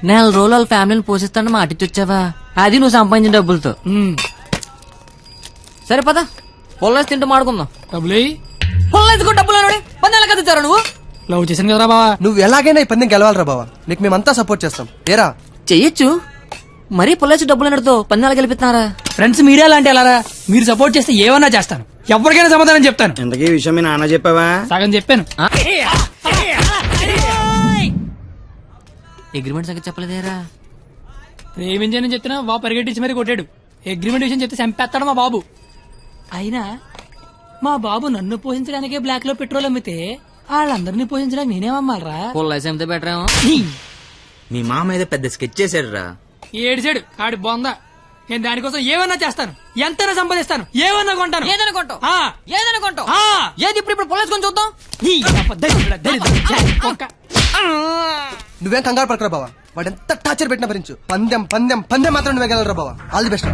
నెల రోజులు వాళ్ళ ఫ్యామిలీని పోషిస్తాను మాటిచ్చొచ్చావా? అది నువ్వు సంపాదించిన డబ్బులతో. సరే పద, పొల్లేసి తింటూ మాడుకుందాం. డబ్బులు పొల్లేసుకో డబ్బులు పందాల కదా ఇచ్చారు నువ్వు. లవ్ చేశాను కదరా బావా. నువ్వు ఎలాగైనా ఈ పందెం గెలవాలరా బావా, నీకు మేమంతా సపోర్ట్ చేస్తాం. ఏరా చెయ్యొచ్చు, మరీ పొల్లేసి డబ్బులు అన్నడుతో పందాలు గెలిపిస్తున్నారా? ఫ్రెండ్స్ మీడియా లాంటి అలారా, మీరు సపోర్ట్ చేస్తే ఏమన్నా చేస్తాను, ఎవరికైనా సమాధానం చెప్తాను. ఇంతకీ ఈ విషయం మీ నాన్న చెప్పావా? సగం చెప్పాను. అగ్రిమెంట్ సంగతి చెప్పలేదేరా? ప్రేమించని చెప్తున్నా బాబు పరిగెట్టించి మరీ కొట్టాడు. అగ్రిమెంట్ విషయం చెప్తే చంపేస్తాడు మా బాబు. అయినా మా బాబు నన్ను పోషించడానికే బ్లాక్ లో పెట్రోల్ అమ్మితే వాళ్ళందరినీ పోషించడానికి నేనేమమ్మాలరా? పొల్లేసి అమ్మితే బెటర్ ఏమో. మీ మామ ఏదో పెద్ద స్కెచ్ చేశాడు రా. ఏడిసాడు ఆడి బొందా. నేను దానికోసం ఏమన్నా చేస్తాను, ఎంతైనా సంపాదిస్తాను, ఏమన్నా కొంటాను. ఏదనుకుంటావు? ఆ. ఏదనుకుంటావు? ఆ. ఏది ఇప్పుడు పొల్లేసుకొని చూద్దాం. ఈ దరిద్రుడా, దరిద్రుడా, ఒక్క. నువ్వేం కంగారు పడకరా బావా, వాడు ఎంత టార్చర్ పెట్టినా భరించు. పందెం పందెం పందెం మాత్రం నువ్వే గెలవరా బావా. All the best.